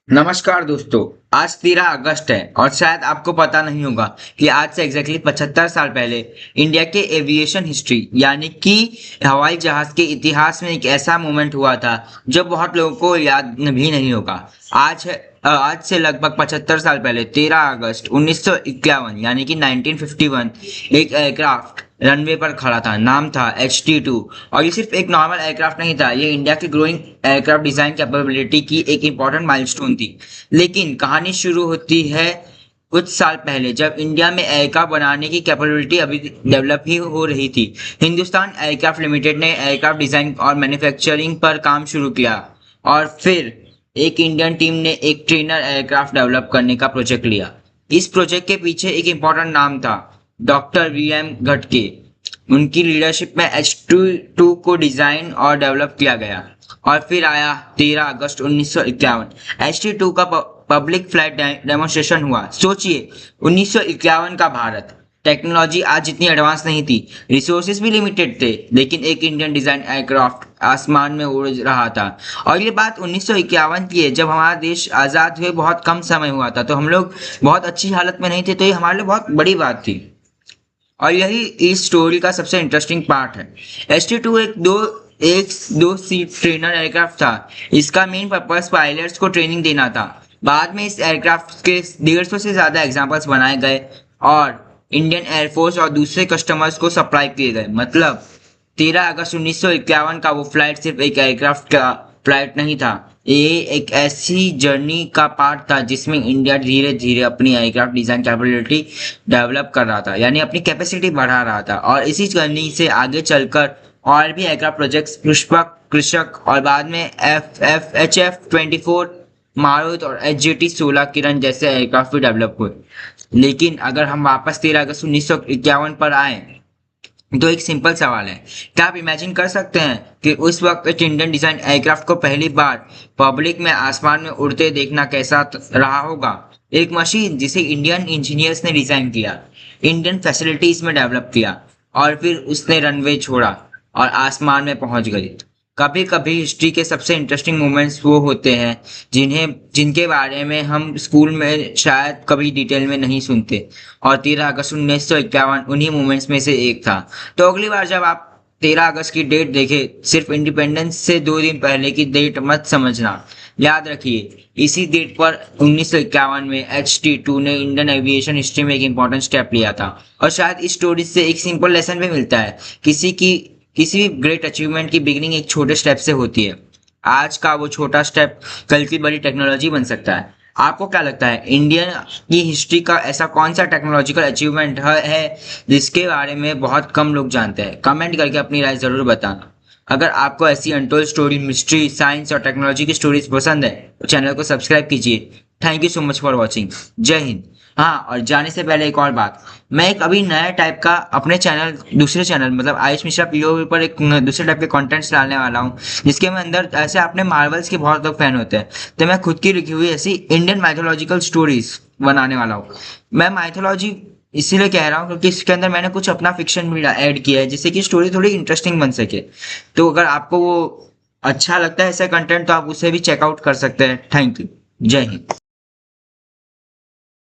नमस्कार दोस्तों। आज 13 अगस्त है और शायद आपको पता नहीं होगा कि आज से एग्जैक्टली 75 साल पहले इंडिया के एविएशन हिस्ट्री यानी कि हवाई जहाज के इतिहास में एक ऐसा मोमेंट हुआ था जो बहुत लोगों को याद भी नहीं होगा। आज से लगभग 75 साल पहले 13 अगस्त 1951 यानी कि 1951 एक एयरक्राफ्ट रनवे पर खड़ा था। नाम था HT-2 और ये सिर्फ एक नॉर्मल एयरक्राफ्ट नहीं था, ये इंडिया की ग्रोइंग एयरक्राफ्ट डिजाइन कैपेबिलिटी की एक इंपॉर्टेंट माइलस्टोन थी। लेकिन कहानी शुरू होती है कुछ साल पहले, जब इंडिया में एयरक्राफ्ट बनाने की कैपेबिलिटी अभी डेवलप ही हो रही थी। हिंदुस्तान एयरक्राफ्ट लिमिटेड ने एयरक्राफ्ट डिजाइन और मैन्युफैक्चरिंग पर काम शुरू किया और फिर एक इंडियन टीम ने एक ट्रेनर एयरक्राफ्ट डेवलप करने का प्रोजेक्ट लिया। इस प्रोजेक्ट के पीछे एक इंपॉर्टेंट नाम था, डॉक्टर VM गडके। उनकी लीडरशिप में H-2 को डिजाइन और डेवलप किया गया और फिर आया 13 अगस्त 1951। HT-2 का पब्लिक फ्लाइट डेमोन्स्ट्रेशन हुआ। सोचिए, 1951 का भारत, टेक्नोलॉजी आज जितनी एडवांस नहीं थी, रिसोर्सेज भी लिमिटेड थे, लेकिन एक इंडियन डिजाइन एयरक्राफ्ट आसमान में उड़ रहा था। और ये बात 1951 की है, जब हमारा देश आज़ाद हुए बहुत कम समय हुआ था, तो हम लोग बहुत अच्छी हालत में नहीं थे, तो ये हमारे लिए बहुत बड़ी बात थी। और यही इस स्टोरी का सबसे इंटरेस्टिंग पार्ट है। HT-2 एक दो सीट ट्रेनर एयरक्राफ्ट था। इसका मेन पर्पस पायलट्स को ट्रेनिंग देना था। बाद में इस एयरक्राफ्ट के 150 से ज़्यादा एग्जाम्पल्स बनाए गए और इंडियन एयरफोर्स और दूसरे कस्टमर्स को सप्लाई किए गए। मतलब 13 अगस्त 1951 का वो फ्लाइट सिर्फ एक एयरक्राफ्ट का फ्लाइट नहीं था, ये एक ऐसी जर्नी का पार्ट था जिसमें इंडिया धीरे धीरे अपनी एयरक्राफ्ट डिजाइन कैपेबिलिटी डेवलप कर रहा था, यानी अपनी कैपेसिटी बढ़ा रहा था। और इसी जर्नी से आगे चलकर और भी एयरक्राफ्ट प्रोजेक्ट्स, पुष्पक, कृषक और बाद में HF-24, मारुत और HJT-16 किरण जैसे एयरक्राफ्ट भी डेवलप हुए। लेकिन अगर हम वापस 13 अगस्त 1951 पर आए तो एक सिंपल सवाल है, क्या आप इमेजिन कर सकते हैं कि उस वक्त एक इंडियन डिजाइन एयरक्राफ्ट को पहली बार पब्लिक में आसमान में उड़ते देखना कैसा रहा होगा? एक मशीन जिसे इंडियन इंजीनियर्स ने डिजाइन किया, इंडियन फैसिलिटीज में डेवलप किया और फिर उसने रनवे छोड़ा और आसमान में पहुंच गई। कभी कभी हिस्ट्री के सबसे इंटरेस्टिंग मोमेंट्स वो होते हैं जिनके बारे में हम स्कूल में शायद कभी डिटेल में नहीं सुनते, और 13 अगस्त 1951 उन्हीं मोमेंट्स में से एक था। तो अगली बार जब आप 13 अगस्त की डेट देखें, सिर्फ इंडिपेंडेंस से 2 दिन पहले की डेट मत समझना। याद रखिए, इसी डेट पर 1951 में HT-2 ने इंडियन एविएशन हिस्ट्री में एक इंपॉर्टेंट स्टेप लिया था। और शायद इस स्टोरी से एक सिंपल लेसन भी मिलता है, किसी भी ग्रेट अचीवमेंट की बिगिनिंग एक छोटे स्टेप से होती है। आज का वो छोटा स्टेप कल की बड़ी टेक्नोलॉजी बन सकता है। आपको क्या लगता है, इंडिया की हिस्ट्री का ऐसा कौन सा टेक्नोलॉजिकल अचीवमेंट है जिसके बारे में बहुत कम लोग जानते हैं? कमेंट करके अपनी राय जरूर बताना। अगर आपको ऐसी अनटोल्ड स्टोरी, मिस्ट्री, साइंस और टेक्नोलॉजी की स्टोरीज पसंद है तो चैनल को सब्सक्राइब कीजिए। Thank you so much for watching. जय हिंद। हाँ, और जाने से पहले एक और बात, मैं एक अभी नया टाइप का अपने दूसरे चैनल मतलब आयुष मिश्रा POV पर एक दूसरे टाइप के कंटेंट्स डालने वाला हूँ, जिसके में अंदर ऐसे अपने मार्वल्स के बहुत लोग फैन होते हैं, तो मैं खुद की लिखी हुई ऐसी इंडियन माइथोलॉजिकल स्टोरीज बनाने वाला हूँ। मैं माइथोलॉजी इसीलिए कह रहा हूँ क्योंकि इसके अंदर मैंने कुछ अपना फिक्शन भी ऐड किया है, जिससे कि स्टोरी थोड़ी इंटरेस्टिंग बन सके। तो अगर आपको वो अच्छा लगता है ऐसा कंटेंट, तो आप उसे भी चेकआउट कर सकते हैं। Thank you. जय हिंद।